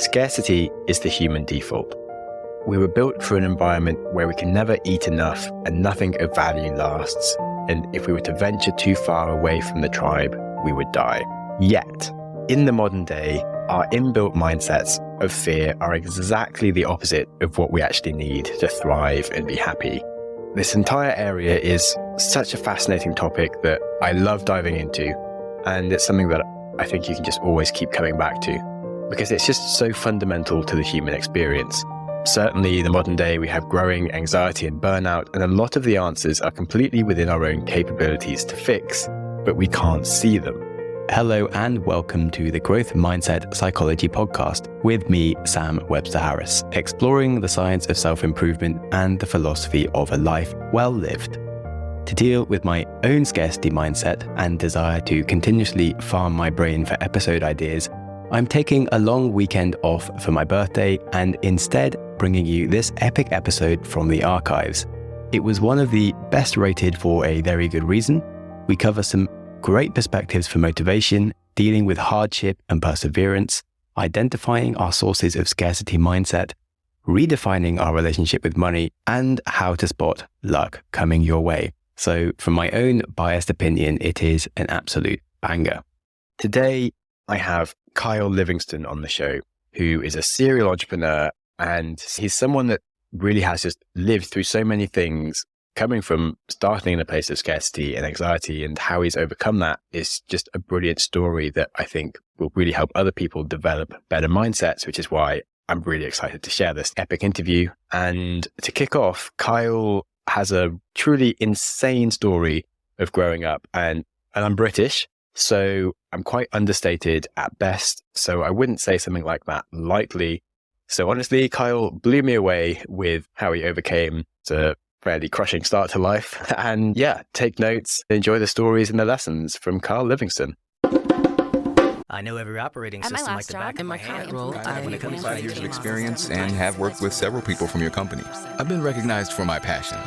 Scarcity is the human default. We were built for an environment where we can never eat enough and nothing of value lasts. And if we were to venture too far away from the tribe, we would die. Yet, in the modern day, our inbuilt mindsets of fear are exactly the opposite of what we actually need to thrive and be happy. This entire area is such a fascinating topic that I love diving into. And it's something that I think you can just always keep coming back to because it's just so fundamental to the human experience. Certainly in the modern day, we have growing anxiety and burnout, and a lot of the answers are completely within our own capabilities to fix, but we can't see them. Hello and welcome to the Growth Mindset Psychology Podcast with me, Sam Webster Harris, exploring the science of self-improvement and the philosophy of a life well lived. To deal with my own scarcity mindset and desire to continuously farm my brain for episode ideas, I'm taking a long weekend off for my birthday and instead bringing you this epic episode from the archives. It was one of the best rated for a very good reason. We cover some great perspectives for motivation, dealing with hardship and perseverance, identifying our sources of scarcity mindset, redefining our relationship with money, and how to spot luck coming your way. So from my own biased opinion, it is an absolute banger. Today, I have Kyle Livingston on the show, who is a serial entrepreneur, and he's someone that really has just lived through so many things, coming from starting in a place of scarcity and anxiety, and how he's overcome that is just a brilliant story that I think will really help other people develop better mindsets, which is why I'm really excited to share this epic interview. And to kick off, Kyle has a truly insane story of growing up, and I'm British, so I'm quite understated at best, so I wouldn't say something like that lightly. So honestly, Kyle blew me away with how he overcame the fairly crushing start to life. And yeah, take notes, enjoy the stories and the lessons from Kyle Livingston. I know every operating system like the back of my hand. I have 25 years of experience and have worked with several people from your company. I've been recognized for my passion.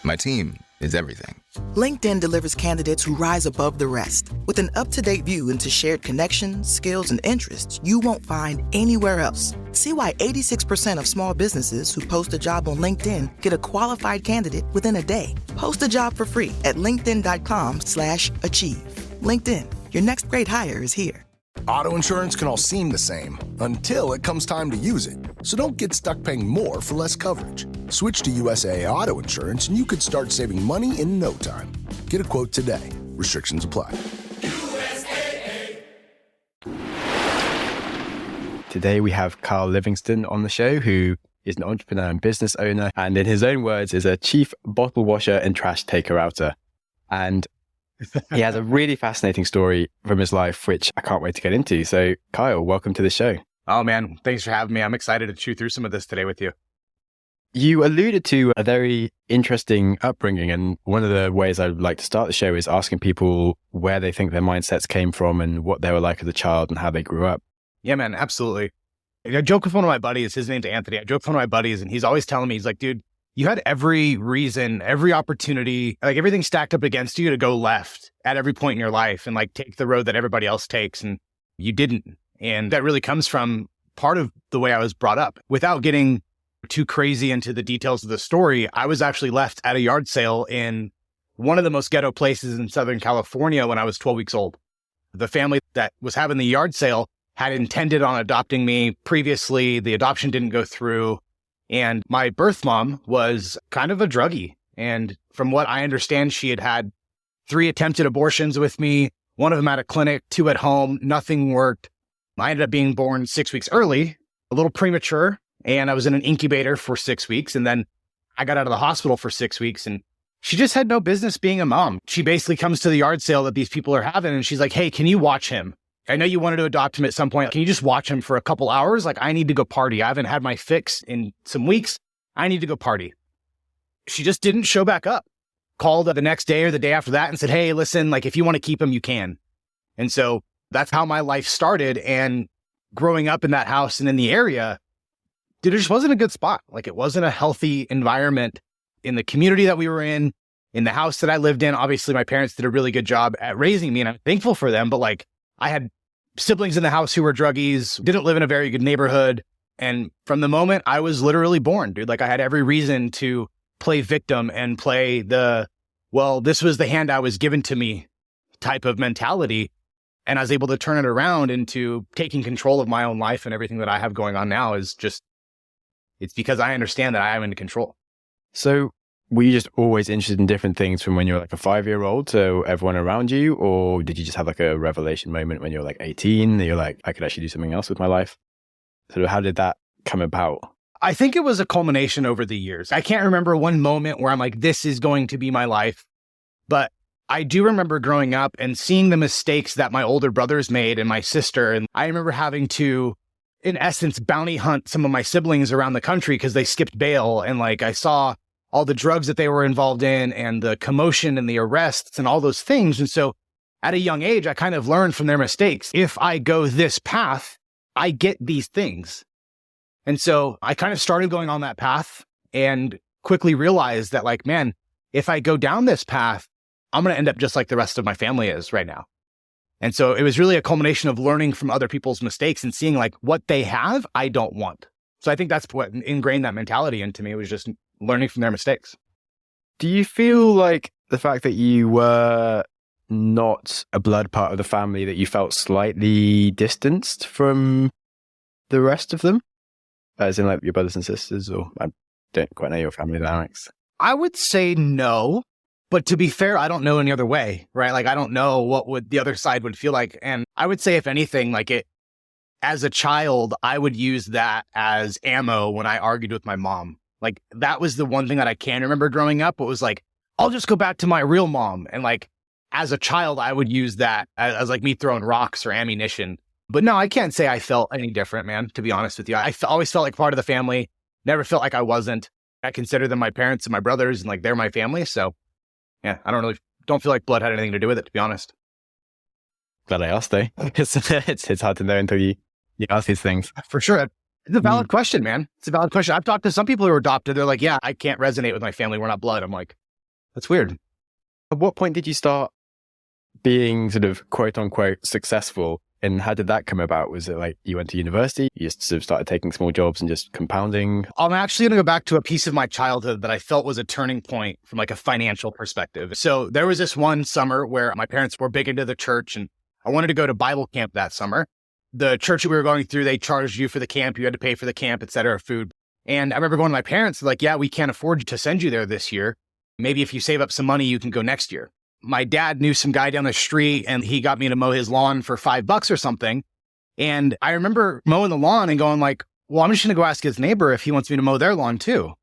My team is everything. LinkedIn delivers candidates who rise above the rest. With an up-to-date view into shared connections, skills, and interests you won't find anywhere else. See why 86% of small businesses who post a job on LinkedIn get a qualified candidate within a day. Post a job for free at linkedin.com/achieve. LinkedIn, your next great hire is here. Auto insurance can all seem the same until it comes time to use it. So don't get stuck paying more for less coverage. Switch to USAA Auto Insurance and you could start saving money in no time. Get a quote today. Restrictions apply. Today we have Kyle Livingston on the show, who is an entrepreneur and business owner, and in his own words is a chief bottle washer and trash taker-outer. And he has a really fascinating story from his life, which I can't wait to get into. So Kyle, welcome to the show. Oh man, thanks for having me. I'm excited to chew through some of this today with you. You alluded to a very interesting upbringing, and one of the ways I'd like to start the show is asking people where they think their mindsets came from and what they were like as a child and how they grew up. Yeah, man, absolutely. I joke with one of my buddies, his name's Anthony. I joke with one of my buddies and he's always telling me, he's like, dude, you had every reason, every opportunity, like everything stacked up against you to go left at every point in your life and like take the road that everybody else takes, and you didn't. And that really comes from part of the way I was brought up. Without getting too crazy into the details of the story, I was actually left at a yard sale in one of the most ghetto places in Southern California when I was 12 weeks old. The family that was having the yard sale had intended on adopting me previously. The adoption didn't go through. And my birth mom was kind of a druggie. And from what I understand, she had had 3 attempted abortions with me, one of them at a clinic, 2 at home. Nothing worked. I ended up being born 6 weeks early, a little premature. And I was in an incubator for 6 weeks. And then I got out of the hospital for 6 weeks. And she just had no business being a mom. She basically comes to the yard sale that these people are having. And she's like, hey, can you watch him? I know you wanted to adopt him at some point. Can you just watch him for a couple hours? Like, I need to go party. I haven't had my fix in some weeks. I need to go party. She just didn't show back up. Called the next day or the day after that and said, hey, listen, like if you want to keep him, you can. And so that's how my life started. And growing up in that house and in the area, dude, it just wasn't a good spot. Like it wasn't a healthy environment in the community that we were in the house that I lived in. Obviously, my parents did a really good job at raising me and I'm thankful for them. But like I had siblings in the house who were druggies, didn't live in a very good neighborhood. And from the moment I was literally born, dude, like I had every reason to play victim and play this was the hand I was given to me type of mentality. And I was able to turn it around into taking control of my own life, and everything that I have going on now is just, it's because I understand that I am in control. So were you just always interested in different things from when you were like a 5-year-old to everyone around you? Or did you just have like a revelation moment when you were like 18 that you're like, I could actually do something else with my life? So how did that come about? I think it was a culmination over the years. I can't remember one moment where I'm like, this is going to be my life. But I do remember growing up and seeing the mistakes that my older brothers made and my sister. And I remember having to, in essence, bounty hunt some of my siblings around the country because they skipped bail. And like, I saw all the drugs that they were involved in and the commotion and the arrests and all those things. And so at a young age, I kind of learned from their mistakes. If I go this path, I get these things. And so I kind of started going on that path and quickly realized that like, man, if I go down this path, I'm going to end up just like the rest of my family is right now. And so it was really a culmination of learning from other people's mistakes and seeing like what they have, I don't want. So I think that's what ingrained that mentality into me, was just learning from their mistakes. Do you feel like the fact that you were not a blood part of the family, that you felt slightly distanced from the rest of them? As in like your brothers and sisters, or I don't quite know your family dynamics. I would say no. But to be fair, I don't know any other way, right? Like, I don't know what would the other side would feel like. And I would say, if anything, like as a child, I would use that as ammo when I argued with my mom. Like, that was the one thing that I can remember growing up. It was like, I'll just go back to my real mom. And like, as a child, I would use that as like me throwing rocks or ammunition. But no, I can't say I felt any different, man, to be honest with you. I always felt like part of the family, never felt like I wasn't. I consider them my parents and my brothers, and like they're my family. So yeah, I don't feel like blood had anything to do with it, to be honest. Glad I asked though. It's hard to know until you ask these things. For sure. It's a valid question, man. It's a valid question. I've talked to some people who are adopted. They're like, yeah, I can't resonate with my family. We're not blood. I'm like, that's weird. At what point did you start being sort of quote unquote successful? And how did that come about? Was it like you went to university, you just sort of started taking small jobs and just compounding? I'm actually going to go back to a piece of my childhood that I felt was a turning point from like a financial perspective. So there was this one summer where my parents were big into the church, and I wanted to go to Bible camp that summer. The church that we were going through, they charged you for the camp. You had to pay for the camp, et cetera, food. And I remember going to my parents, like, yeah, we can't afford to send you there this year. Maybe if you save up some money, you can go next year. My dad knew some guy down the street, and he got me to mow his lawn for $5 or something. And I remember mowing the lawn and going like, well, I'm just going to go ask his neighbor if he wants me to mow their lawn too.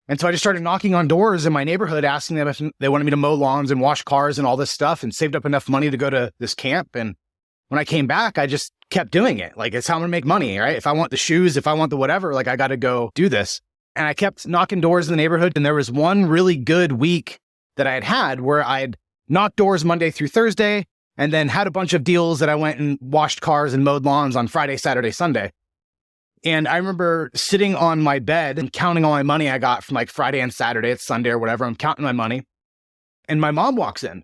And so I just started knocking on doors in my neighborhood, asking them if they wanted me to mow lawns and wash cars and all this stuff, and saved up enough money to go to this camp. And when I came back, I just kept doing it. Like, it's how I'm going to make money, right? If I want the shoes, if I want the whatever, like I got to go do this. And I kept knocking doors in the neighborhood. And there was one really good week that I had where I'd knocked doors Monday through Thursday, and then had a bunch of deals that I went and washed cars and mowed lawns on Friday, Saturday, Sunday. And I remember sitting on my bed and counting all my money I got from like Friday and Saturday, it's Sunday or whatever. I'm counting my money. And my mom walks in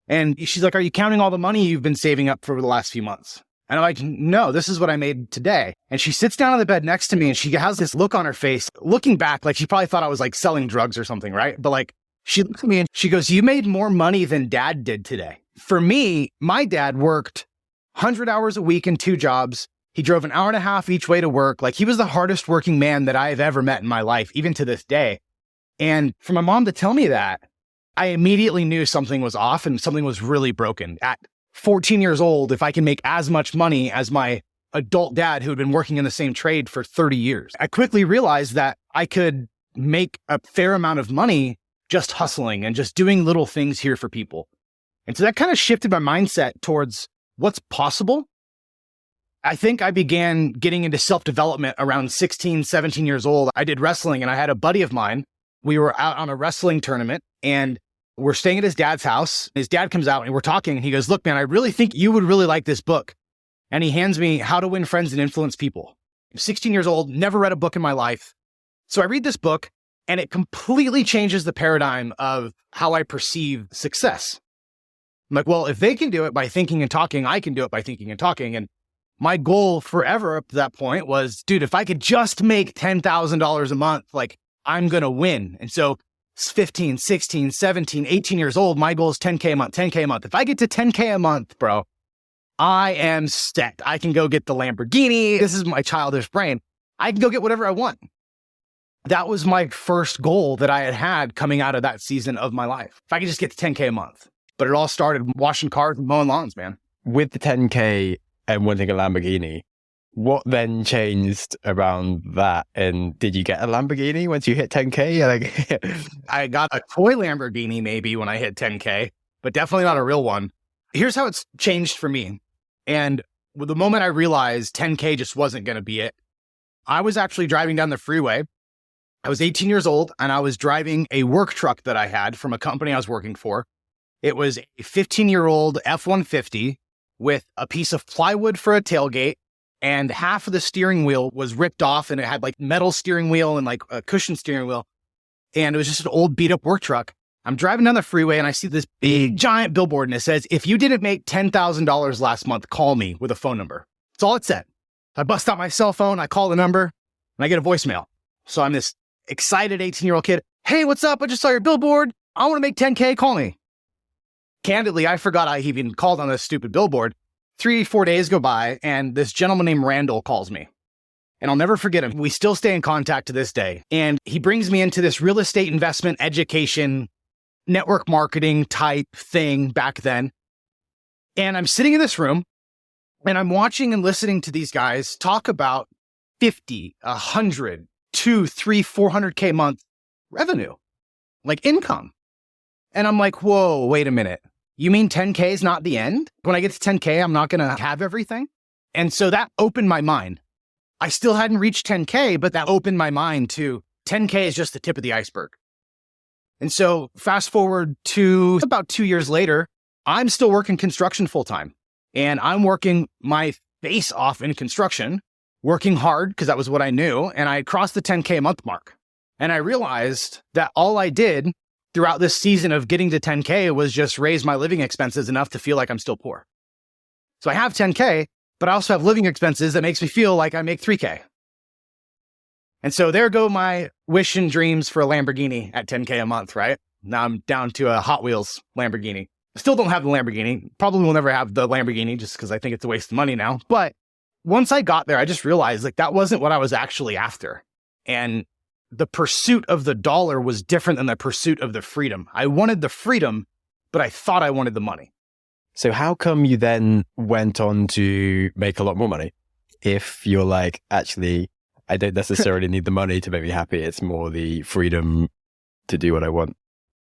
and she's like, are you counting all the money you've been saving up for the last few months? And I'm like, no, this is what I made today. And she sits down on the bed next to me, and she has this look on her face, looking back, like she probably thought I was like selling drugs or something, right? But like, she looked at me and she goes, you made more money than Dad did today. For me, my dad worked 100 hours a week in 2 jobs. He drove an hour and a half each way to work. Like, he was the hardest working man that I've ever met in my life, even to this day. And for my mom to tell me that, I immediately knew something was off and something was really broken. At 14 years old, if I can make as much money as my adult dad who had been working in the same trade for 30 years, I quickly realized that I could make a fair amount of money just hustling and just doing little things here for people. And so that kind of shifted my mindset towards what's possible. I think I began getting into self-development around 16, 17 years old. I did wrestling, and I had a buddy of mine. We were out on a wrestling tournament, and we're staying at his dad's house. His dad comes out and we're talking, and he goes, look, man, I really think you would really like this book. And he hands me How to Win Friends and Influence People. I'm 16 years old, never read a book in my life. So I read this book, and it completely changes the paradigm of how I perceive success. I'm like, well, if they can do it by thinking and talking, I can do it by thinking and talking. And my goal forever up to that point was, dude, if I could just make $10,000 a month, like I'm going to win. And so 15, 16, 17, 18 years old, my goal is 10K a month, 10K a month. If I get to 10K a month, bro, I am set. I can go get the Lamborghini. This is my childish brain. I can go get whatever I want. That was my first goal that I had coming out of that season of my life. If I could just get to 10K a month. But it all started washing cars and mowing lawns, man. With the 10K and wanting a Lamborghini, what then changed around that? And did you get a Lamborghini once you hit 10K? Like, I got a toy Lamborghini maybe when I hit 10K, but definitely not a real one. Here's how it's changed for me. And with the moment I realized 10K just wasn't going to be it, I was actually driving down the freeway. I was 18 years old and I was driving a work truck that I had from a company I was working for. It was a 15-year-old F-150 with a piece of plywood for a tailgate, and half of the steering wheel was ripped off and it had like metal steering wheel and like a cushion steering wheel. And it was just an old beat up work truck. I'm driving down the freeway and I see this big giant billboard and it says, if you didn't make $10,000 last month, call me with a phone number. That's all it said. I bust out my cell phone, I call the number and I get a voicemail. So I'm this excited 18-year-old kid. Hey, what's up? I just saw your billboard. I want to make 10K. Call me. Candidly, I forgot I even called on this stupid billboard. 3-4 days go by and this gentleman named Randall calls me. And I'll never forget him. We still stay in contact to this day. And he brings me into this real estate investment education, network marketing type thing back then. And I'm sitting in this room and I'm watching and listening to these guys talk about 50, 100, 2, 3, 400K a month revenue, like income. And I'm like, whoa, wait a minute. You mean 10K is not the end? When I get to 10K, I'm not going to have everything? And so that opened my mind. I still hadn't reached 10K, but that opened my mind to 10K is just the tip of the iceberg. And so fast forward to about 2 years later, I'm still working construction full time. And I'm working my face off in construction, working hard because that was what I knew. And I crossed the 10K a month mark. And I realized that all I did throughout this season of getting to 10K was just raise my living expenses enough to feel like I'm still poor. So I have 10K, but I also have living expenses that makes me feel like I make 3K. And so there go my wish and dreams for a Lamborghini at 10K a month, right? Now I'm down to a Hot Wheels Lamborghini. Still don't have the Lamborghini. Probably will never have the Lamborghini just because I think it's a waste of money now. But once I got there, I just realized like that wasn't what I was actually after. And the pursuit of the dollar was different than the pursuit of the freedom. I wanted the freedom, but I thought I wanted the money. so how come you then went on to make a lot more money? If you're like, actually, I don't necessarily need the money to make me happy. It's more the freedom to do what I want.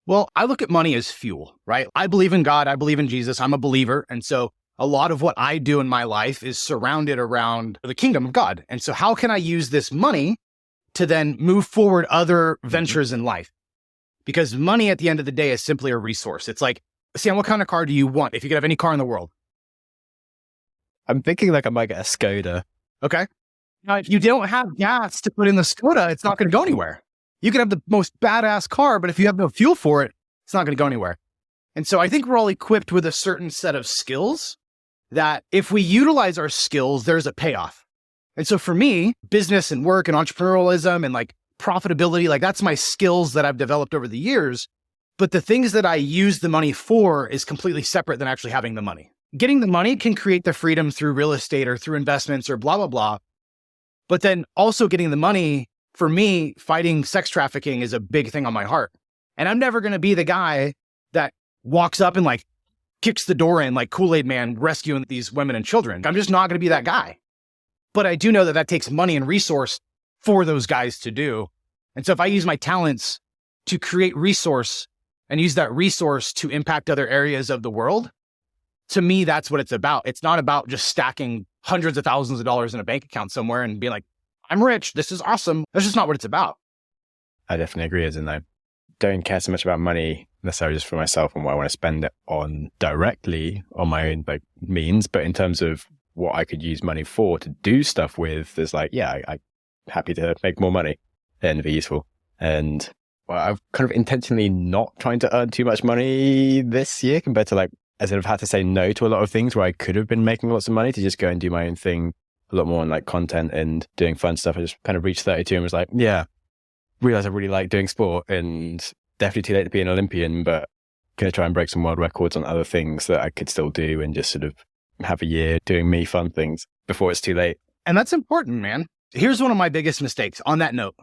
Well, I look at money as fuel, right? I believe in God. I believe in Jesus. I'm a believer. And so a lot of what I do in my life is surrounded around the kingdom of God. And so how can I use this money to then move forward other ventures in life? Because money at the end of the day is simply a resource. It's like, Sam, what kind of car do you want if you could have any car in the world? I'm thinking like I might get a Skoda. Okay. Now, if you don't have gas to put in the Skoda, it's not going to go anywhere. You can have the most badass car, but if you have no fuel for it, it's not going to go anywhere. And so I think we're all equipped with a certain set of skills that if we utilize our skills, there's a payoff. And so for me, business and work and entrepreneurialism and like profitability, like that's my skills that I've developed over the years. But the things that I use the money for is completely separate than actually having the money. Getting the money can create the freedom through real estate or through investments or blah, blah, blah. But then also getting the money, for me, fighting sex trafficking is a big thing on my heart. And I'm never going to be the guy that walks up and like kicks the door in like Kool-Aid Man rescuing these women and children. I'm just not going to be that guy. But I do know that that takes money and resource for those guys to do. And so if I use my talents to create resource and use that resource to impact other areas of the world, to me, that's what it's about. It's not about just stacking hundreds of thousands of dollars in a bank account somewhere and being like, I'm rich. This is awesome. That's just not what it's about. I definitely agree, as in I don't care so much about money necessarily just for myself and what I want to spend it on directly on my own like means, but in terms of what I could use money for to do stuff with, there's like, yeah, I'm happy to make more money and be useful. And well, I've kind of intentionally not trying to earn too much money this year compared to like I sort of had to say no to a lot of things where I could have been making lots of money to just go and do my own thing a lot more on like content and doing fun stuff. I just kind of reached 32 and was like, yeah, realized I really like doing sport and definitely too late to be an Olympian, but going to try and break some world records on other things that I could still do and just sort of have a year doing me fun things before it's too late. And that's important, man. Here's one of my biggest mistakes on that note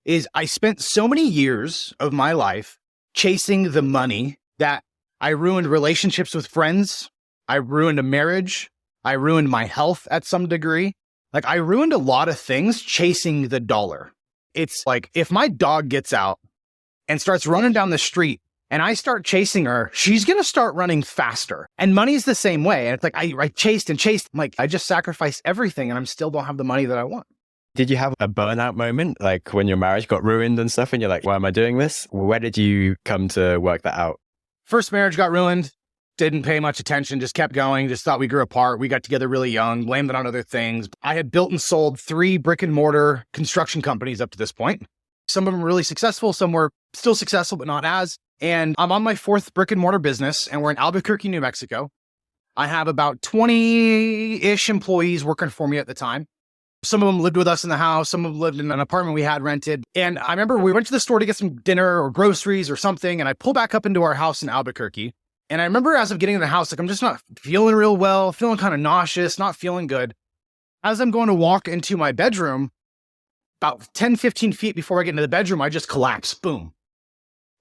is I spent so many years of my life chasing the money that I ruined relationships with friends. I ruined a marriage. I ruined my health at some degree. Like I ruined a lot of things chasing the dollar. It's like if my dog gets out and starts running down the street and I start chasing her, she's going to start running faster. And money's the same way. And it's like I chased and chased. I'm like, I just sacrificed everything and I still don't have the money that I want. Did you have a burnout moment, like when your marriage got ruined and stuff, and you're like, why am I doing this? Where did you come to work that out? First marriage got ruined. Didn't pay much attention, just kept going, just thought we grew apart. We got together really young, blamed it on other things. I had built and sold 3 brick and mortar construction companies up to this point. Some of them were really successful. Some were still successful, but not as. And I'm on my 4th brick and mortar business, and we're in Albuquerque, New Mexico. I have about 20-ish employees working for me at the time. Some of them lived with us in the house. Some of them lived in an apartment we had rented. And I remember we went to the store to get some dinner or groceries or something. And I pull back up into our house in Albuquerque. And I remember as I'm getting in the house, like I'm just not feeling real well, feeling kind of nauseous, not feeling good. As I'm going to walk into my bedroom, about 10, 15 feet before I get into the bedroom, I just collapse. Boom.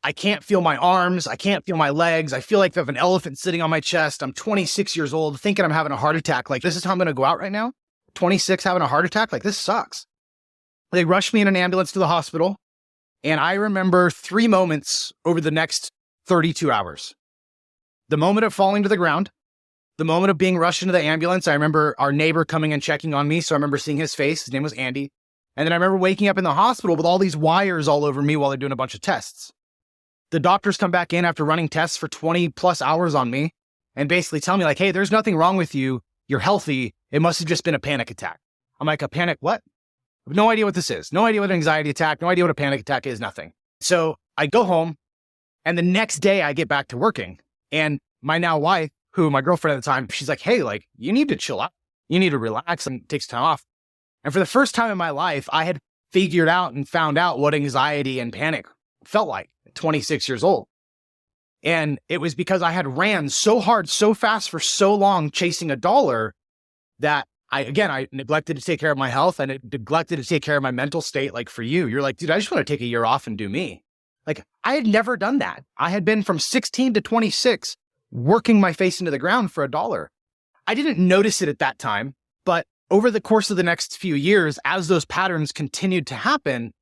I can't feel my arms. I can't feel my legs. I feel like I have an elephant sitting on my chest. I'm 26 years old, thinking I'm having a heart attack. Like, this is how I'm going to go out right now? 26, having a heart attack? Like, this sucks. They rushed me in an ambulance to the hospital. And I remember 3 moments over the next 32 hours. The moment of falling to the ground, the moment of being rushed into the ambulance. I remember our neighbor coming and checking on me. So I remember seeing his face. His name was Andy. And then I remember waking up in the hospital with all these wires all over me while they're doing a bunch of tests. The doctors come back in after running tests for 20 plus hours on me and basically tell me like, hey, there's nothing wrong with you. You're healthy. It must have just been a panic attack. I'm like, a panic what? I have no idea what this is. No idea what an anxiety attack. No idea what a panic attack is. Nothing. So I go home and the next day I get back to working. And my now wife, who my girlfriend at the time, she's like, hey, like you need to chill out. You need to relax and take some time off. And for the first time in my life, I had figured out and found out what anxiety and panic felt like at 26 years old. And it was because I had ran so hard, so fast for so long chasing a dollar that I neglected to take care of my health and neglected to take care of my mental state. Like for you, you're like, dude, I just want to take a year off and do me. Like I had never done that. I had been from 16 to 26 working my face into the ground for a dollar. I didn't notice it at that time, but over the course of the next few years, as those patterns continued to happen,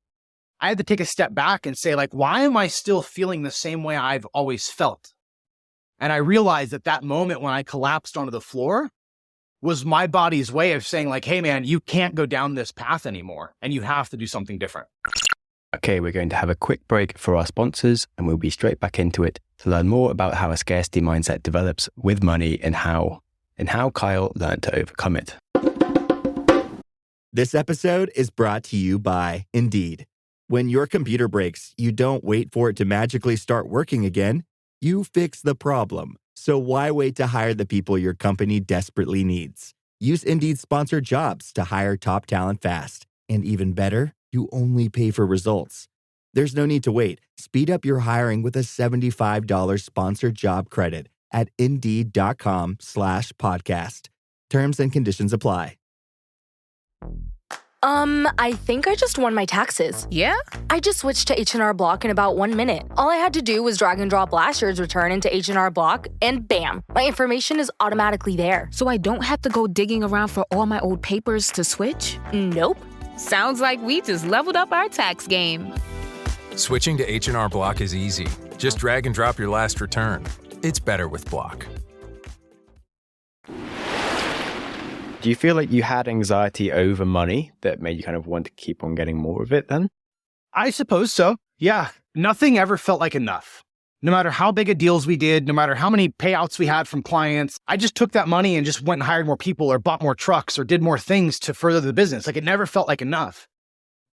I had to take a step back and say like, why am I still feeling the same way I've always felt? And I realized at that moment when I collapsed onto the floor was my body's way of saying like, hey man, you can't go down this path anymore and you have to do something different. Okay, we're going to have a quick break for our sponsors and we'll be straight back into it to learn more about how a scarcity mindset develops with money and how Kyle learned to overcome it. This episode is brought to you by Indeed. When your computer breaks, you don't wait for it to magically start working again. You fix the problem. So why wait to hire the people your company desperately needs? Use Indeed's sponsored jobs to hire top talent fast. And even better, you only pay for results. There's no need to wait. Speed up your hiring with a $75 sponsored job credit at Indeed.com/podcast. Terms and conditions apply. I think I just won my taxes. Yeah? I just switched to H&R Block in about 1 minute. All I had to do was drag and drop last year's return into H&R Block, and bam, my information is automatically there. So I don't have to go digging around for all my old papers to switch? Nope. Sounds like we just leveled up our tax game. Switching to H&R Block is easy. Just drag and drop your last return. It's better with Block. Do you feel like you had anxiety over money that made you kind of want to keep on getting more of it then? I suppose so. Yeah. Nothing ever felt like enough. No matter how big of deals we did, no matter how many payouts we had from clients, I just took that money and just went and hired more people or bought more trucks or did more things to further the business. Like it never felt like enough.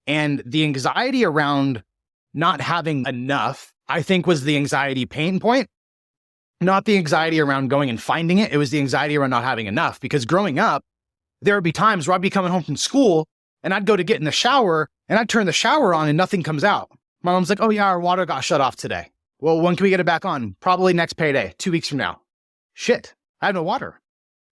And the anxiety around not having enough, I think was the anxiety pain point. not the anxiety around going and finding it. It was the anxiety around not having enough. Because growing up, there would be times where I'd be coming home from school and I'd go to get in the shower and I'd turn the shower on and nothing comes out. My mom's like, oh yeah, our water got shut off today. Well, when can we get it back on? Probably next payday, 2 weeks from now. Shit, I have no water.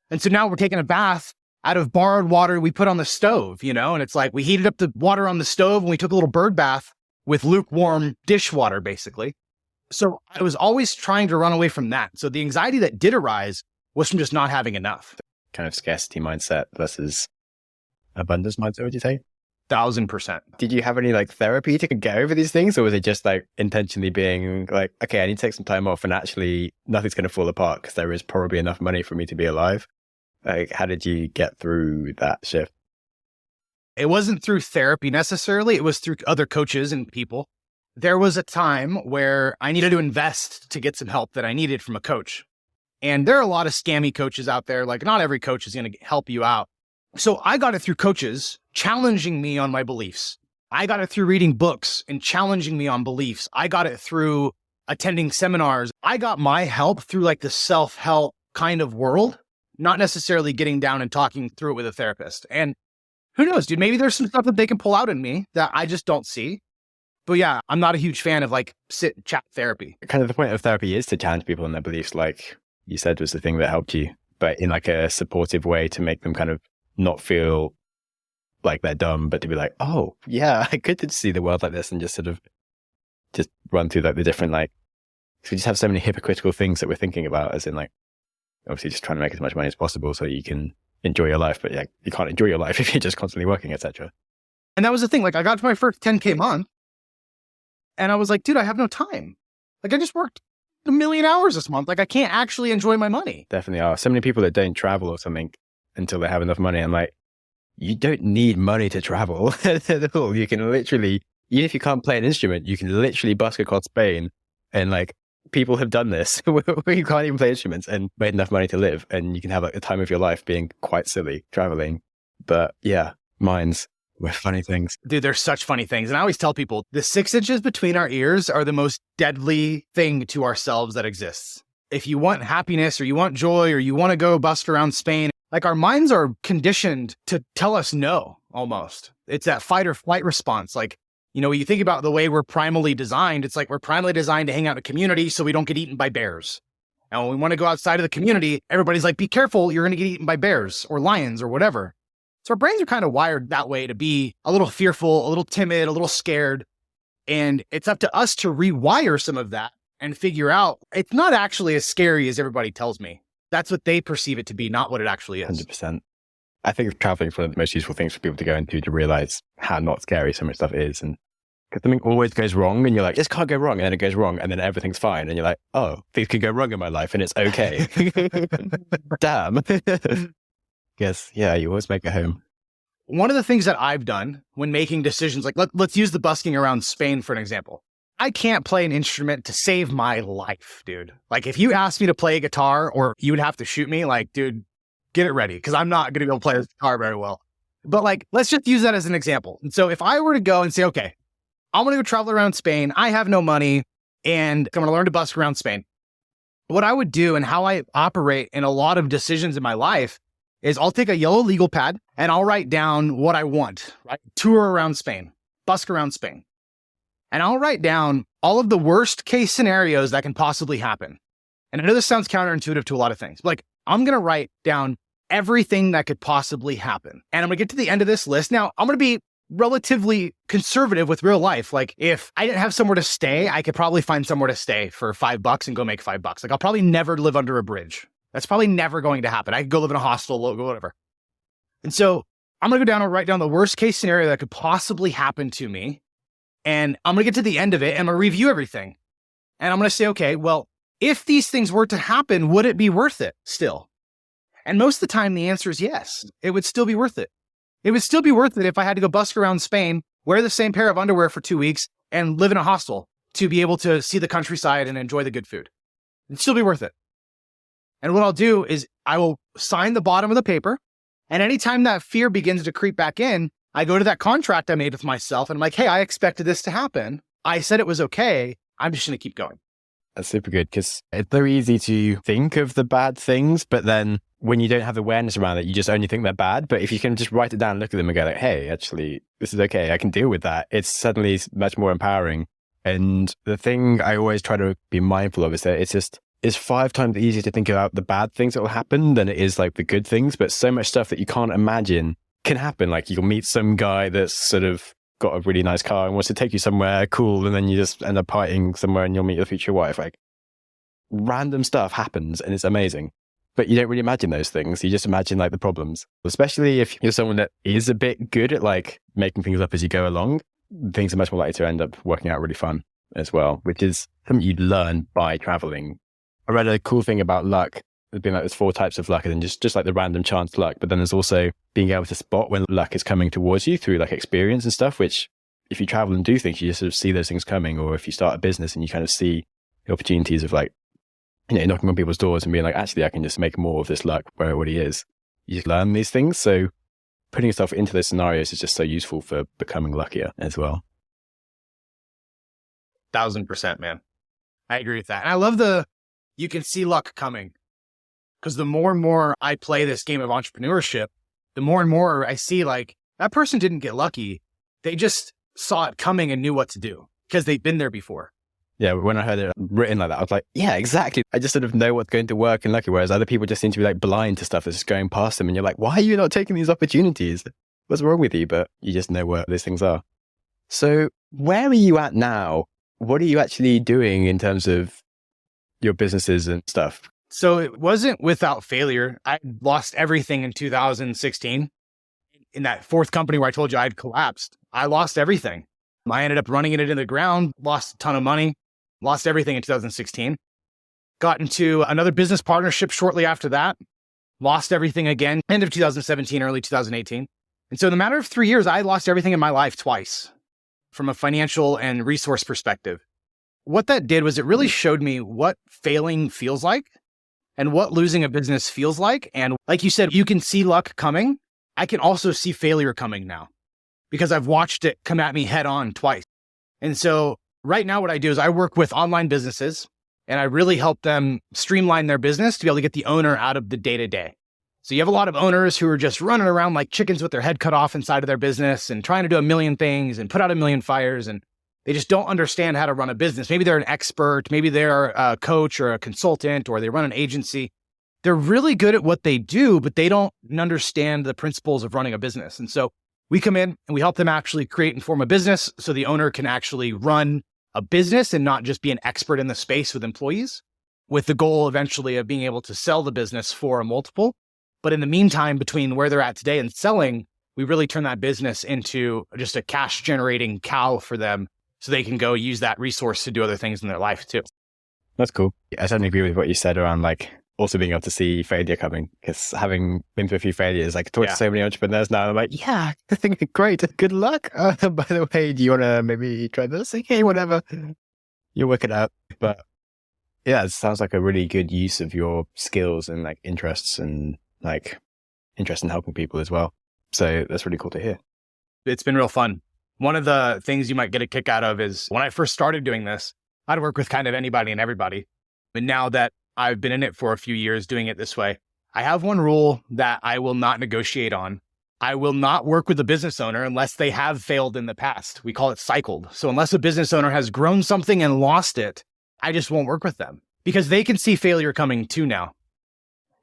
And so now we're taking a bath out of borrowed water we put on the stove, and it's like we heated up the water on the stove and we took a little bird bath with lukewarm dishwater, basically. So I was always trying to run away from that. So the anxiety that did arise was from just not having enough. Kind of scarcity mindset versus abundance mindset, would you say? 1,000%. Did you have any therapy to get over these things? Or was it just intentionally being okay, I need to take some time off and actually nothing's going to fall apart because there is probably enough money for me to be alive? How did you get through that shift? It wasn't through therapy necessarily. It was through other coaches and people. There was a time where I needed to invest to get some help that I needed from a coach. And there are a lot of scammy coaches out there. Not every coach is going to help you out. So I got it through coaches challenging me on my beliefs. I got it through reading books and challenging me on beliefs. I got it through attending seminars. I got my help through the self-help kind of world, not necessarily getting down and talking through it with a therapist. And who knows, dude, maybe there's some stuff that they can pull out in me that I just don't see. But yeah, I'm not a huge fan of sit and chat therapy. Kind of the point of therapy is to challenge people on their beliefs, like you said, was the thing that helped you, but in a supportive way to make them kind of not feel like they're dumb, but to be like, oh yeah, I could see the world like this, and just sort of just run through the different so we just have so many hypocritical things that we're thinking about, as in obviously just trying to make as much money as possible so you can enjoy your life, but you can't enjoy your life if you're just constantly working, etc. And that was the thing. I got to my first 10K month and I was like, dude, I have no time. I just worked 1 million hours this month. I can't actually enjoy my money. Definitely are. So many people that don't travel or something until they have enough money. I'm like, you don't need money to travel at all. You can literally, even if you can't play an instrument, you can literally busk across Spain and people have done this where you can't even play instruments and made enough money to live, and you can have a time of your life being quite silly traveling. But yeah, minds were funny things. Dude, they're such funny things. And I always tell people the 6 inches between our ears are the most deadly thing to ourselves that exists. If you want happiness or you want joy or you want to go bust around Spain, our minds are conditioned to tell us no, almost. It's that fight or flight response. When you think about the way we're primally designed, it's we're primally designed to hang out in a community so we don't get eaten by bears. And when we want to go outside of the community, everybody's like, be careful, you're going to get eaten by bears or lions or whatever. So our brains are kind of wired that way, to be a little fearful, a little timid, a little scared. And it's up to us to rewire some of that and figure out it's not actually as scary as everybody tells me. That's what they perceive it to be, not what it actually is. 100%. I think traveling is one of the most useful things for people to go into, to realize how not scary so much stuff is. And because something always goes wrong and you're like, this can't go wrong. And then it goes wrong and then everything's fine. And you're like, oh, things could go wrong in my life and it's okay. Damn. Guess, yeah, you always make it home. One of the things that I've done when making decisions, let's use the busking around Spain for an example. I can't play an instrument to save my life, dude. If you asked me to play a guitar, or you would have to shoot me, dude, get it ready, because I'm not going to be able to play this guitar very well. But let's just use that as an example. And so if I were to go and say, okay, I'm going to go travel around Spain, I have no money, and I'm going to learn to busk around Spain. What I would do and how I operate in a lot of decisions in my life is I'll take a yellow legal pad and I'll write down what I want, right? Tour around Spain, busk around Spain. And I'll write down all of the worst case scenarios that can possibly happen. And I know this sounds counterintuitive to a lot of things, but I'm going to write down everything that could possibly happen. And I'm going to get to the end of this list. Now, I'm going to be relatively conservative with real life. If I didn't have somewhere to stay, I could probably find somewhere to stay for $5 and go make $5. I'll probably never live under a bridge. That's probably never going to happen. I could go live in a hostel, whatever. And so I'm going to go down and write down the worst case scenario that could possibly happen to me. And I'm going to get to the end of it and I'm going to review everything. And I'm going to say, okay, well, if these things were to happen, would it be worth it still? And most of the time, the answer is yes. It would still be worth it. It would still be worth it if I had to go busk around Spain, wear the same pair of underwear for 2 weeks, and live in a hostel to be able to see the countryside and enjoy the good food. It'd still be worth it. And what I'll do is I will sign the bottom of the paper. And anytime that fear begins to creep back in, I go to that contract I made with myself and I'm like, hey, I expected this to happen. I said it was okay. I'm just going to keep going. That's super good because it's so easy to think of the bad things, but then when you don't have awareness around it, you just only think they're bad. But if you can just write it down, look at them and go like, hey, actually, this is okay. I can deal with that. It's suddenly much more empowering. And the thing I always try to be mindful of is that it's 5 times easier to think about the bad things that will happen than it is like the good things. But so much stuff that you can't imagine can happen. Like you'll meet some guy that's sort of got a really nice car and wants to take you somewhere cool, and then you just end up partying somewhere and you'll meet your future wife. Like random stuff happens and it's amazing, but you don't really imagine those things. You just imagine like the problems, especially if you're someone that is a bit good at like making things up as you go along. Things are much more likely to end up working out really fun as well, which is something you learn by traveling. I read a cool thing about luck. There's been like there's 4 types of luck, and then just like the random chance luck. But then there's also being able to spot when luck is coming towards you through like experience and stuff, which if you travel and do things, you just sort of see those things coming. Or if you start a business and you kind of see the opportunities of like, knocking on people's doors and being like, actually, I can just make more of this luck where it already is. You just learn these things. So putting yourself into those scenarios is just so useful for becoming luckier as well. 1000%, man. I agree with that. And I love you can see luck coming, because the more and more I play this game of entrepreneurship, the more and more I see like that person didn't get lucky. They just saw it coming and knew what to do because they've been there before. Yeah, when I heard it written like that, I was like, yeah, exactly. I just sort of know what's going to work and lucky, whereas other people just seem to be like blind to stuff that's just going past them. And you're like, why are you not taking these opportunities? What's wrong with you? But you just know where these things are. So where are you at now? What are you actually doing in terms of your businesses and stuff? So it wasn't without failure. I lost everything in 2016. In that 4th company where I told you I'd collapsed, I lost everything. I ended up running it into the ground, lost a ton of money, lost everything in 2016. Got into another business partnership shortly after that, lost everything again, end of 2017, early 2018. And so in a matter of 3 years, I lost everything in my life twice from a financial and resource perspective. What that did was it really showed me what failing feels like and what losing a business feels like. And like you said, you can see luck coming. I can also see failure coming now because I've watched it come at me head on twice. And so right now what I do is I work with online businesses and I really help them streamline their business to be able to get the owner out of the day-to-day. So you have a lot of owners who are just running around like chickens with their head cut off inside of their business and trying to do a million things and put out a million fires, and they just don't understand how to run a business. Maybe they're an expert, maybe they're a coach or a consultant, or they run an agency. They're really good at what they do, but they don't understand the principles of running a business. And so we come in and we help them actually create and form a business so the owner can actually run a business and not just be an expert in the space with employees, with the goal eventually of being able to sell the business for a multiple. But in the meantime, between where they're at today and selling, we really turn that business into just a cash generating cow for them so they can go use that resource to do other things in their life too. That's cool. I certainly agree with what you said around like also being able to see failure coming, because having been through a few failures, like talk to so many entrepreneurs now, I'm like, yeah, I think great, good luck. By the way, do you want to maybe try this? Okay, whatever. You'll work it out. But yeah, it sounds like a really good use of your skills and like interests and like interest in helping people as well. So that's really cool to hear. It's been real fun. One of the things you might get a kick out of is when I first started doing this, I'd work with kind of anybody and everybody. But now that I've been in it for a few years doing it this way, I have one rule that I will not negotiate on. I will not work with a business owner unless they have failed in the past. We call it cycled. So unless a business owner has grown something and lost it, I just won't work with them because they can see failure coming too now.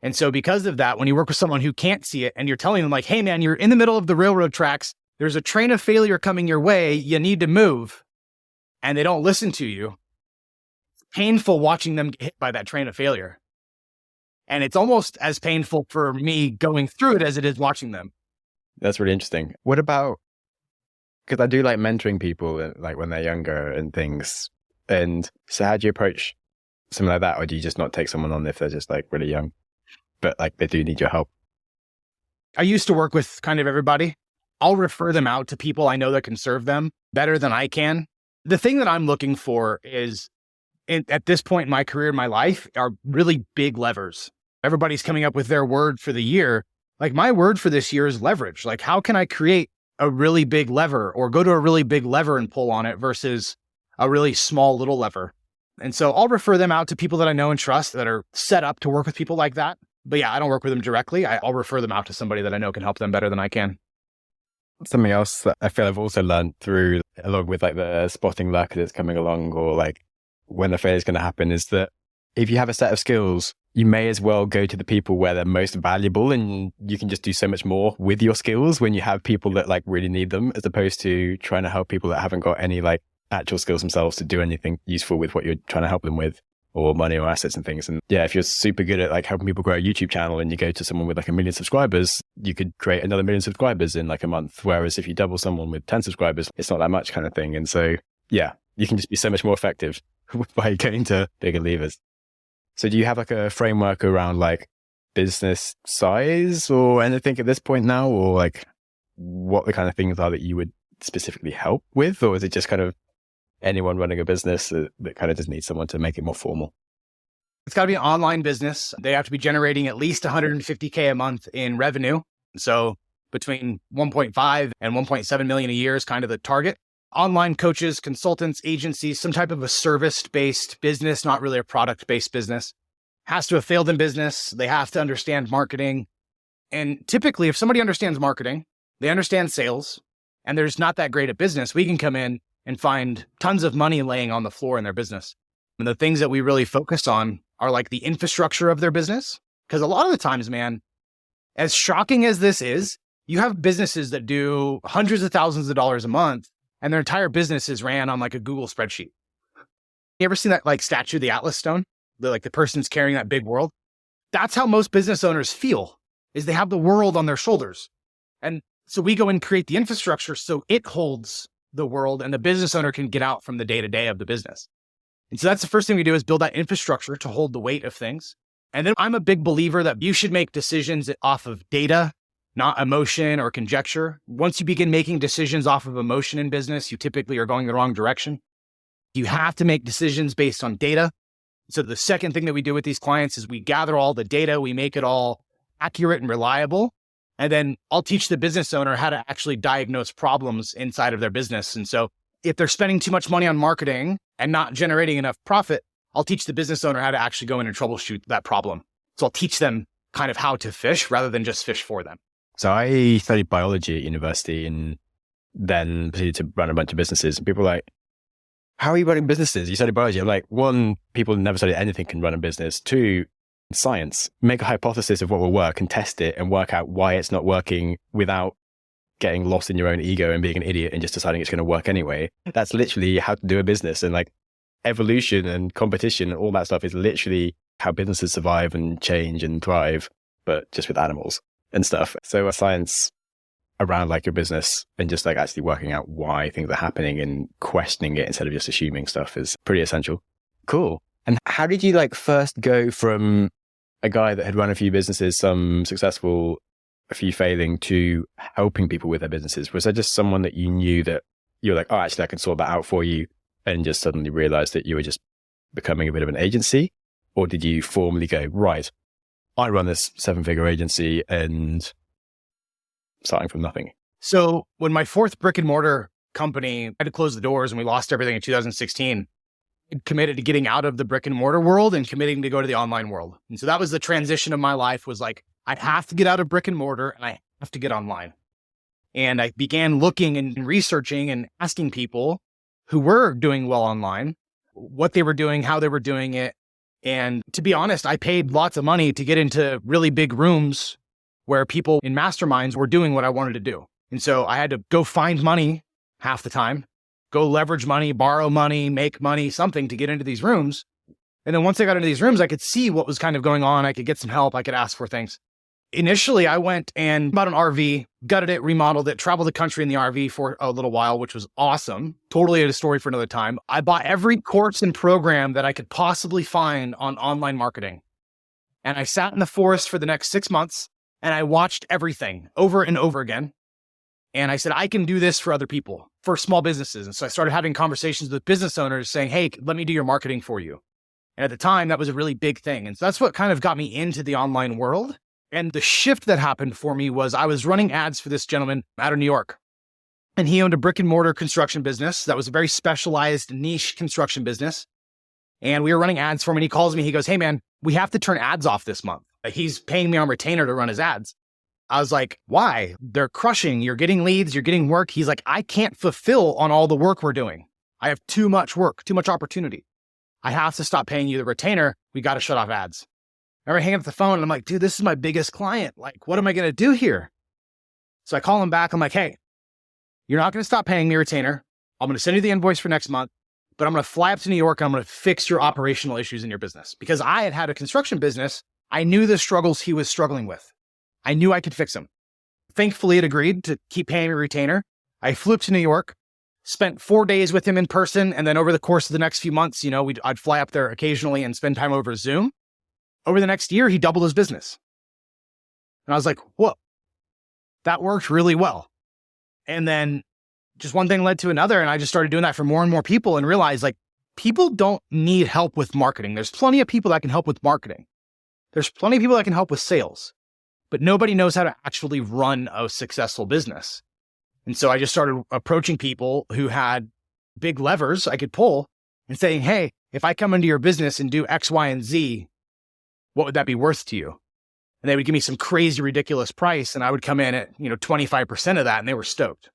And so because of that, when you work with someone who can't see it and you're telling them like, hey man, you're in the middle of the railroad tracks, there's a train of failure coming your way, you need to move, and they don't listen to you, it's painful watching them get hit by that train of failure. And it's almost as painful for me going through it as it is watching them. That's really interesting. What about, because I do like mentoring people like when they're younger and things. And so how do you approach something like that? Or do you just not take someone on if they're just like really young, but like they do need your help? I used to work with kind of everybody. I'll refer them out to people I know that can serve them better than I can. The thing that I'm looking for is, at this point in my career, in my life, are really big levers. Everybody's coming up with their word for the year. Like my word for this year is leverage. Like how can I create a really big lever or go to a really big lever and pull on it versus a really small little lever? And so I'll refer them out to people that I know and trust that are set up to work with people like that. But yeah, I don't work with them directly. I'll refer them out to somebody that I know can help them better than I can. Something else that I feel I've also learned through, along with like the spotting luck that's coming along, or like when the failure is going to happen, is that if you have a set of skills, you may as well go to the people where they're most valuable, and you can just do so much more with your skills when you have people that like really need them, as opposed to trying to help people that haven't got any like actual skills themselves to do anything useful with what you're trying to help them with, or money or assets and things. And yeah, if you're super good at like helping people grow a YouTube channel and you go to someone with like 1 million subscribers, you could create another 1 million subscribers in like a month. Whereas if you double someone with 10 subscribers, it's not that much kind of thing. And so yeah, you can just be so much more effective by going to bigger levers. So do you have like a framework around like business size or anything at this point now, or like what the kind of things are that you would specifically help with? Or is it just kind of anyone running a business that kind of just needs someone to make it more formal? It's got to be an online business. They have to be generating at least $150K a month in revenue. So between 1.5 and 1.7 million a year is kind of the target. Online coaches, consultants, agencies, some type of a service-based business, not really a product-based business, has to have failed in business. They have to understand marketing. And typically, if somebody understands marketing, they understand sales, and they're just not that great at business, we can come in and find tons of money laying on the floor in their business. And the things that we really focus on are like the infrastructure of their business. Because a lot of the times, man, as shocking as this is, you have businesses that do hundreds of thousands of dollars a month, and their entire business is ran on like a Google spreadsheet. You ever seen that like statue, the Atlas stone? The person's carrying that big world. That's how most business owners feel, is they have the world on their shoulders. And so we go and create the infrastructure so it holds the world and the business owner can get out from the day-to-day of the business. And so that's the first thing we do, is build that infrastructure to hold the weight of things. And then I'm a big believer that you should make decisions off of data, not emotion or conjecture. Once you begin making decisions off of emotion in business, you typically are going the wrong direction. You have to make decisions based on data. So the second thing that we do with these clients is we gather all the data, we make it all accurate and reliable. And then I'll teach the business owner how to actually diagnose problems inside of their business. And so if they're spending too much money on marketing and not generating enough profit, I'll teach the business owner how to actually go in and troubleshoot that problem. So I'll teach them kind of how to fish rather than just fish for them. So I studied biology at university and then proceeded to run a bunch of businesses. And people were like, how are you running businesses? You studied biology. I'm like, one, people never studied anything can run a business. Two, science. Make a hypothesis of what will work and test it and work out why it's not working without getting lost in your own ego and being an idiot and just deciding it's going to work anyway. That's literally how to do a business. And like evolution and competition and all that stuff is literally how businesses survive and change and thrive, but just with animals and stuff. So science around like your business and just like actually working out why things are happening and questioning it instead of just assuming stuff is pretty essential. Cool. And how did you like first go from a guy that had run a few businesses, some successful, a few failing, to helping people with their businesses? Was there just someone that you knew that you were like, oh, actually I can sort that out for you, and just suddenly realized that you were just becoming a bit of an agency? Or did you formally go, right, I run this 7-figure agency and starting from nothing? So when my fourth brick and mortar company had to close the doors and we lost everything in 2016, I committed to getting out of the brick and mortar world and committing to go to the online world. And so that was the transition of my life, was like, I have to get out of brick and mortar and I have to get online. And I began looking and researching and asking people who were doing well online, what they were doing, how they were doing it. And to be honest, I paid lots of money to get into really big rooms where people in masterminds were doing what I wanted to do. And so I had to go find money half the time, go leverage money, borrow money, make money, something to get into these rooms. And then once I got into these rooms, I could see what was kind of going on. I could get some help. I could ask for things. Initially, I went and bought an RV, gutted it, remodeled it, traveled the country in the RV for a little while, which was awesome. Totally a story for another time. I bought every course and program that I could possibly find on online marketing. And I sat in the forest for the next 6 months and I watched everything over and over again. And I said, I can do this for other people, for small businesses. And so I started having conversations with business owners saying, hey, let me do your marketing for you. And at the time, that was a really big thing. And so that's what kind of got me into the online world. And the shift that happened for me was I was running ads for this gentleman out of New York. And he owned a brick and mortar construction business that was a very specialized niche construction business. And we were running ads for him, and he calls me. He goes, hey, man, we have to turn ads off this month. He's paying me on retainer to run his ads. I was like, why? They're crushing. You're getting leads. You're getting work. He's like, I can't fulfill on all the work we're doing. I have too much work, too much opportunity. I have to stop paying you the retainer. We got to shut off ads. I remember hanging up the phone, and I'm like, dude, this is my biggest client. Like, what am I going to do here? So I call him back. I'm like, hey, you're not going to stop paying me a retainer. I'm going to send you the invoice for next month, but I'm going to fly up to New York and I'm going to fix your operational issues in your business. Because I had a construction business. I knew the struggles he was struggling with. I knew I could fix them. Thankfully, it agreed to keep paying me a retainer. I flew up to New York, spent 4 days with him in person. And then over the course of the next few months, I'd fly up there occasionally and spend time over Zoom. Over the next year, he doubled his business. And I was like, whoa, that worked really well. And then just one thing led to another. And I just started doing that for more and more people and realized like people don't need help with marketing. There's plenty of people that can help with marketing. There's plenty of people that can help with sales, but nobody knows how to actually run a successful business. And so I just started approaching people who had big levers I could pull and saying, hey, if I come into your business and do X, Y, and Z, what would that be worth to you? And they would give me some crazy, ridiculous price. And I would come in at, 25% of that. And they were stoked.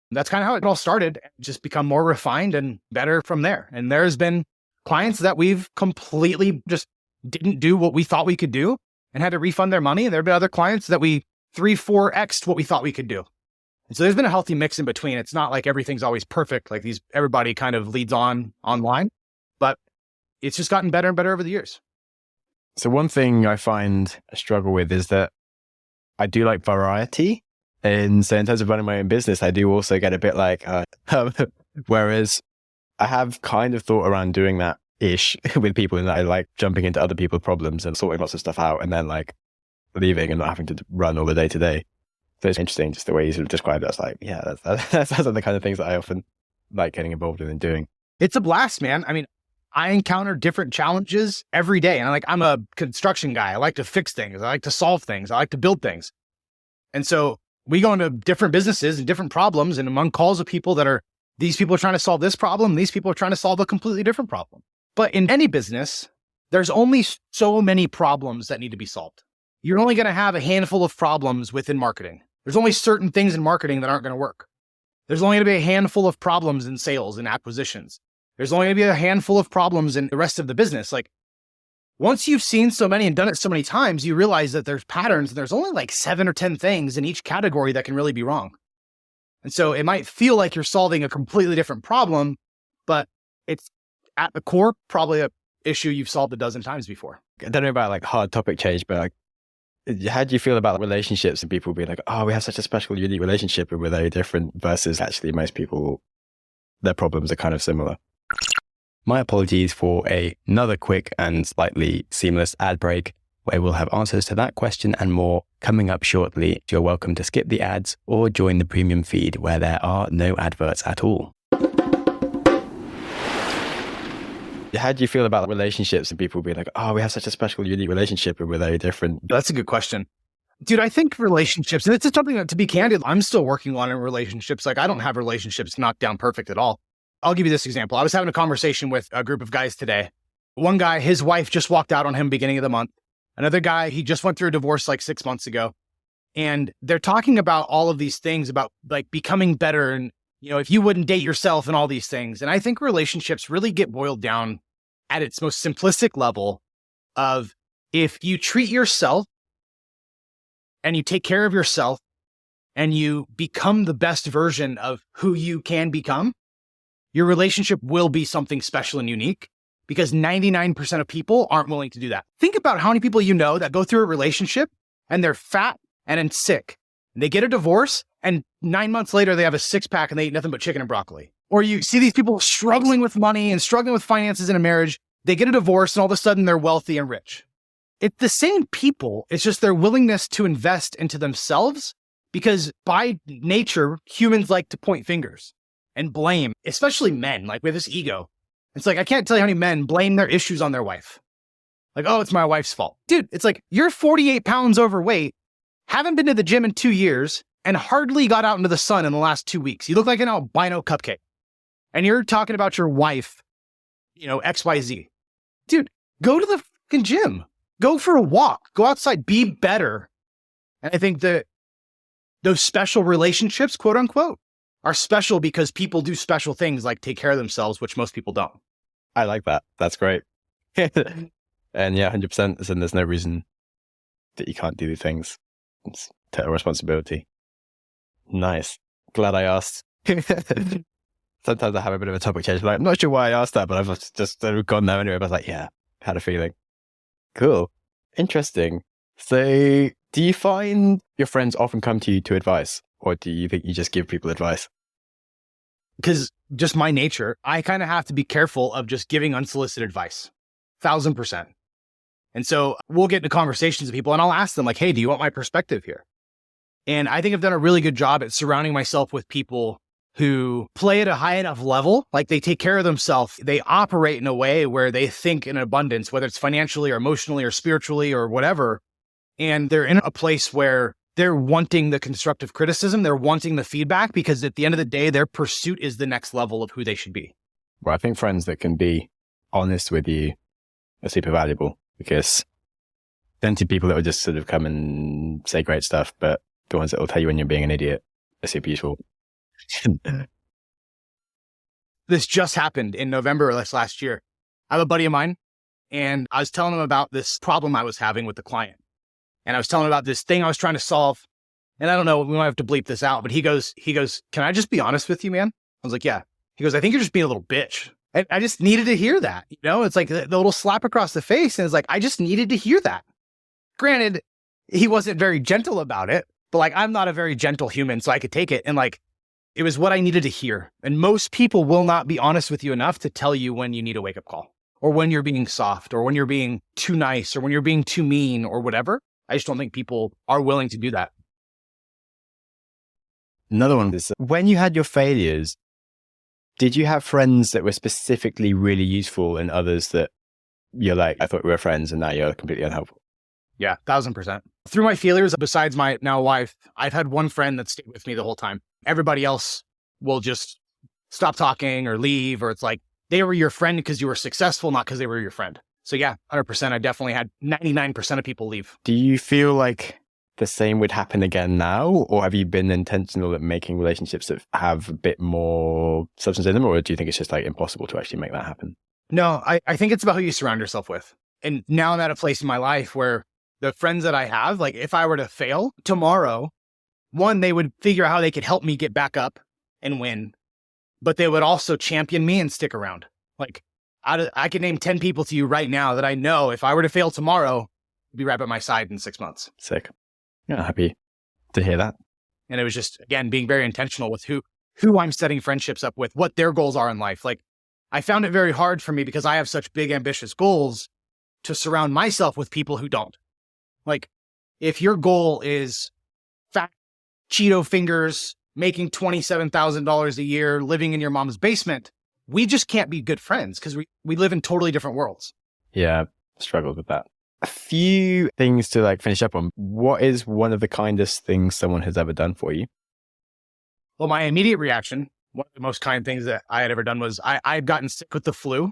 And that's kind of how it all started. Just become more refined and better from there. And there's been clients that we've completely just didn't do what we thought we could do and had to refund their money. And there have been other clients that we 3-4x'd what we thought we could do. And so there's been a healthy mix in between. It's not like everything's always perfect. Like everybody kind of leads online, but it's just gotten better and better over the years. So one thing I find a struggle with is that I do like variety. And so in terms of running my own business, I do also get a bit like, whereas I have kind of thought around doing that ish with people, and I like jumping into other people's problems and sorting lots of stuff out and then like leaving and not having to run all the day to day. So it's interesting just the way you sort of described it. It's like, yeah, that's the kind of things that I often like getting involved in and doing. It's a blast, man. I mean, I encounter different challenges every day. And I'm a construction guy. I like to fix things. I like to solve things. I like to build things. And so we go into different businesses and different problems, and among calls of people these people are trying to solve this problem. These people are trying to solve a completely different problem. But in any business, there's only so many problems that need to be solved. You're only going to have a handful of problems within marketing. There's only certain things in marketing that aren't going to work. There's only going to be a handful of problems in sales and acquisitions. There's only going to be a handful of problems in the rest of the business. Like once you've seen so many and done it so many times, you realize that there's patterns and there's only like 7 or 10 things in each category that can really be wrong. And so it might feel like you're solving a completely different problem, but it's at the core, probably a issue you've solved a dozen times before. I don't know about like hard topic change, but like, how do you feel about relationships and people being like, oh, we have such a special, unique relationship and we're very different versus actually most people, their problems are kind of similar? My apologies for another quick and slightly seamless ad break, where we'll have answers to that question and more coming up shortly. You're welcome to skip the ads or join the premium feed where there are no adverts at all. How do you feel about relationships and people being like, oh, we have such a special, unique relationship and we're very different? That's a good question. Dude, I think relationships, and it's something that, to be candid, I'm still working on in relationships. Like I don't have relationships knocked down perfect at all. I'll give you this example. I was having a conversation with a group of guys today. One guy, his wife just walked out on him beginning of the month. Another guy, he just went through a divorce like 6 months ago. And they're talking about all of these things about like becoming better and, if you wouldn't date yourself and all these things. And I think relationships really get boiled down at its most simplistic level of if you treat yourself and you take care of yourself and you become the best version of who you can become, your relationship will be something special and unique because 99% of people aren't willing to do that. Think about how many people you know that go through a relationship and they're fat and sick. They get a divorce and 9 months later they have a 6-pack and they eat nothing but chicken and broccoli. Or you see these people struggling with money and struggling with finances in a marriage. They get a divorce and all of a sudden they're wealthy and rich. It's the same people. It's just their willingness to invest into themselves because by nature, humans like to point fingers and blame, especially men, like with this ego. It's like, I can't tell you how many men blame their issues on their wife. Like, oh, it's my wife's fault. Dude, it's like, you're 48 pounds overweight, haven't been to the gym in 2 years, and hardly got out into the sun in the last 2 weeks. You look like an albino cupcake. And you're talking about your wife, XYZ. Dude, go to the fucking gym. Go for a walk. Go outside. Be better. And I think that those special relationships, quote unquote, are special because people do special things like take care of themselves, which most people don't. I like that. That's great. And yeah, 100%. And there's no reason that you can't do these things. It's total responsibility. Nice. Glad I asked. Sometimes I have a bit of a topic change. Like, I'm not sure why I asked that, but I've just gone there anyway. But I was like, yeah, had a feeling. Cool. Interesting. So do you find your friends often come to you to advice, or do you think you just give people advice? Because just my nature, I kind of have to be careful of just giving unsolicited advice. 1000%. And so we'll get into conversations with people and I'll ask them like, hey, do you want my perspective here? And I think I've done a really good job at surrounding myself with people who play at a high enough level, like they take care of themselves. They operate in a way where they think in abundance, whether it's financially or emotionally or spiritually or whatever. And they're in a place where they're wanting the constructive criticism. They're wanting the feedback because at the end of the day, their pursuit is the next level of who they should be. Well, I think friends that can be honest with you are super valuable, because plenty of people that will just sort of come and say great stuff, but the ones that will tell you when you're being an idiot are super useful. This just happened in November of last year. I have a buddy of mine and I was telling him about this problem I was having with the client. And I was telling him about this thing I was trying to solve. And I don't know, we might have to bleep this out, but he goes, can I just be honest with you, man? I was like, yeah. He goes, I think you're just being a little bitch. And I just needed to hear that. It's like the little slap across the face. And it's like, I just needed to hear that. Granted, he wasn't very gentle about it, but like, I'm not a very gentle human, so I could take it. And like, it was what I needed to hear. And most people will not be honest with you enough to tell you when you need a wake-up call, or when you're being soft, or when you're being too nice, or when you're being too mean, or whatever. I just don't think people are willing to do that. Another one is, when you had your failures, did you have friends that were specifically really useful and others that you're like, I thought we were friends and now you're completely unhelpful? Yeah, 1000%. Through my failures, besides my now wife, I've had one friend that stayed with me the whole time. Everybody else will just stop talking or leave, or it's like they were your friend because you were successful, not because they were your friend. So yeah, 100%. I definitely had 99% of people leave. Do you feel like the same would happen again now? Or have you been intentional at making relationships that have a bit more substance in them? Or do you think it's just like impossible to actually make that happen? No, I think it's about who you surround yourself with. And now I'm at a place in my life where the friends that I have, like if I were to fail tomorrow, one, they would figure out how they could help me get back up and win, but they would also champion me and stick around. Like I could name 10 people to you right now that I know if I were to fail tomorrow, would be right by my side in 6 months. Sick. Yeah, happy to hear that. And it was just, again, being very intentional with who I'm setting friendships up with, what their goals are in life. Like I found it very hard for me because I have such big, ambitious goals to surround myself with people who don't. Like if your goal is fat Cheeto fingers, making $27,000 a year, living in your mom's basement, we just can't be good friends because we live in totally different worlds. Yeah, struggled with that. A few things to like finish up on. What is one of the kindest things someone has ever done for you? Well, my immediate reaction, one of the most kind things that I had ever done was I had gotten sick with the flu,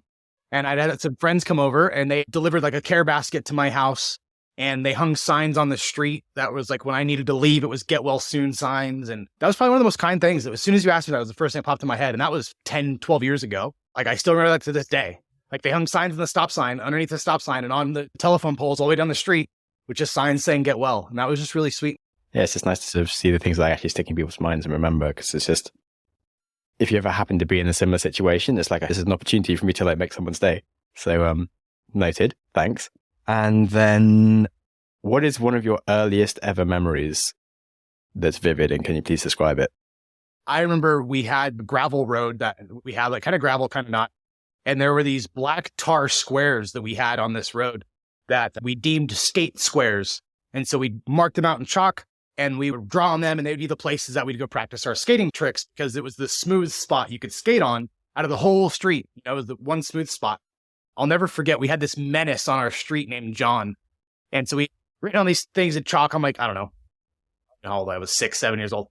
and I'd had some friends come over and they delivered like a care basket to my house. And they hung signs on the street. That was like when I needed to leave, it was get well soon signs. And that was probably one of the most kind things. As soon as you asked me, that was the first thing that popped in my head. And that was 10, 12 years ago. Like I still remember that to this day. Like they hung signs on the stop sign, underneath the stop sign, and on the telephone poles all the way down the street, with just signs saying get well. And that was just really sweet. Yeah, it's just nice to sort of see the things that actually stick in people's minds and remember, because it's just, if you ever happen to be in a similar situation, it's like, this is an opportunity for me to like make someone's day. So noted. Thanks. And then, what is one of your earliest ever memories that's vivid, and can you please describe it? I remember we had a gravel road that we had, like kind of gravel, kind of not. And there were these black tar squares that we had on this road that we deemed skate squares. And so we marked them out in chalk and we would draw on them, and they would be the places that we'd go practice our skating tricks, because it was the smooth spot you could skate on out of the whole street. It was the one smooth spot. I'll never forget, we had this menace on our street named John. And so we written on these things in chalk. I'm like, I don't know how old I was, 6, 7 years old.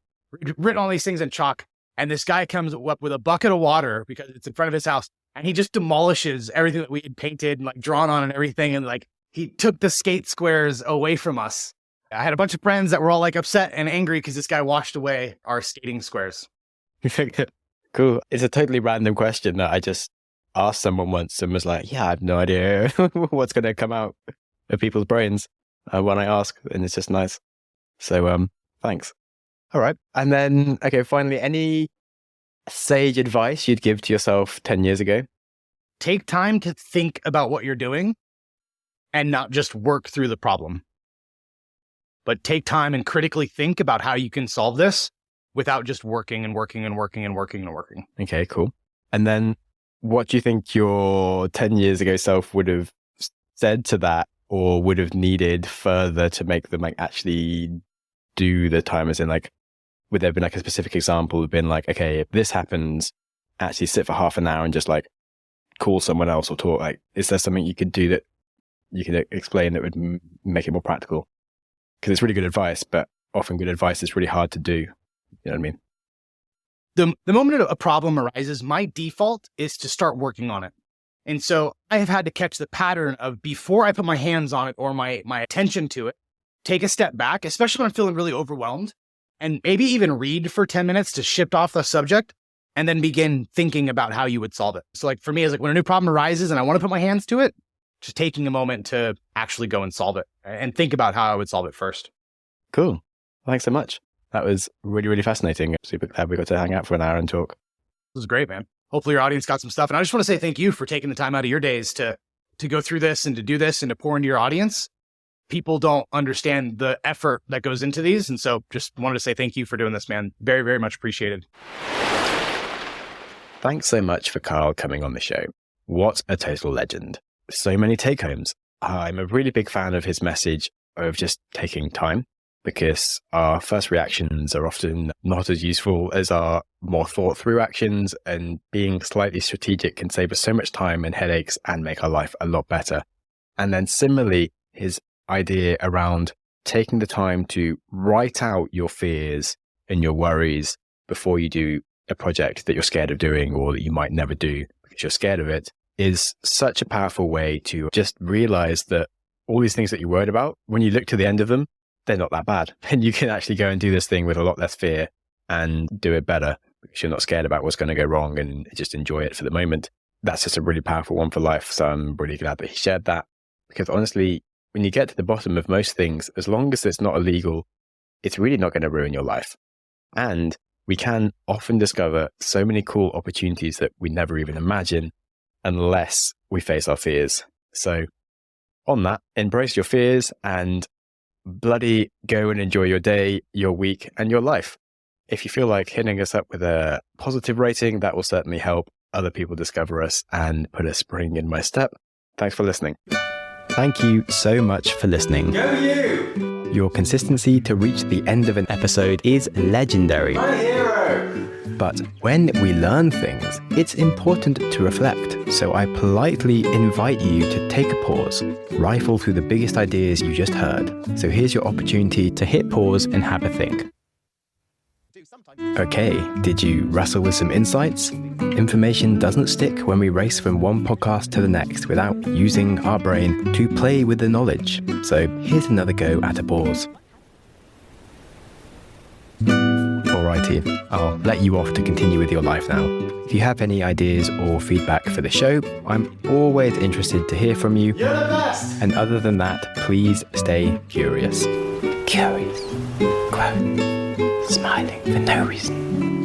Written all these things in chalk. And this guy comes up with a bucket of water because it's in front of his house and he just demolishes everything that we had painted and like drawn on and everything. And like, he took the skate squares away from us. I had a bunch of friends that were all like upset and angry because this guy washed away our skating squares. Cool. It's a totally random question that I just asked someone once and was like, yeah, I have no idea what's going to come out of people's brains when I ask. And it's just nice. So, thanks. All right. And then, okay, finally, any sage advice you'd give to yourself 10 years ago? Take time to think about what you're doing and not just work through the problem. But take time and critically think about how you can solve this without just working and working and working and working and working. Okay, cool. And then what do you think your 10 years ago self would have said to that, or would have needed further to make them like actually do the time? As in, like, would there have been like a specific example of been like, okay, if this happens, actually sit for half an hour and just like call someone else or talk? Like, is there something you could do that you can explain that would make it more practical? Because it's really good advice, but often good advice is really hard to do. You know what I mean? The moment a problem arises, my default is to start working on it. And so I have had to catch the pattern of, before I put my hands on it or my attention to it, take a step back, especially when I'm feeling really overwhelmed, and maybe even read for 10 minutes to shift off the subject and then begin thinking about how you would solve it. So like for me, it's like when a new problem arises and I want to put my hands to it, just taking a moment to actually go and solve it and think about how I would solve it first. Cool. Thanks so much. That was really, really fascinating. Super glad we got to hang out for an hour and talk. This was great, man. Hopefully your audience got some stuff. And I just want to say thank you for taking the time out of your days to go through this and to do this and to pour into your audience. People don't understand the effort that goes into these. And so just wanted to say thank you for doing this, man. Very, very much appreciated. Thanks so much for Kyle coming on the show. What a total legend. So many take homes. I'm a really big fan of his message of just taking time, because our first reactions are often not as useful as our more thought through actions, and being slightly strategic can save us so much time and headaches and make our life a lot better. And then similarly, his idea around taking the time to write out your fears and your worries before you do a project that you're scared of doing or that you might never do because you're scared of it, is such a powerful way to just realize that all these things that you're worried about, when you look to the end of them, they're not that bad. And you can actually go and do this thing with a lot less fear and do it better because you're not scared about what's going to go wrong and just enjoy it for the moment. That's just a really powerful one for life. So I'm really glad that he shared that, because honestly, when you get to the bottom of most things, as long as it's not illegal, it's really not going to ruin your life. And we can often discover so many cool opportunities that we never even imagine unless we face our fears. So on that, embrace your fears and bloody go and enjoy your day, your week, and your life. If you feel like hitting us up with a positive rating, that will certainly help other people discover us and put a spring in my step. Thanks for listening. Thank you so much for listening. Go you! Your consistency to reach the end of an episode is legendary. My hero! But when we learn things, it's important to reflect. So I politely invite you to take a pause, rifle through the biggest ideas you just heard. So here's your opportunity to hit pause and have a think. Okay, did you wrestle with some insights? Information doesn't stick when we race from one podcast to the next without using our brain to play with the knowledge. So here's another go at a pause. Alrighty, I'll let you off to continue with your life now. If you have any ideas or feedback for the show, I'm always interested to hear from you. You're the best! And other than that, please stay curious. Curious. Quote. Smiling for no reason.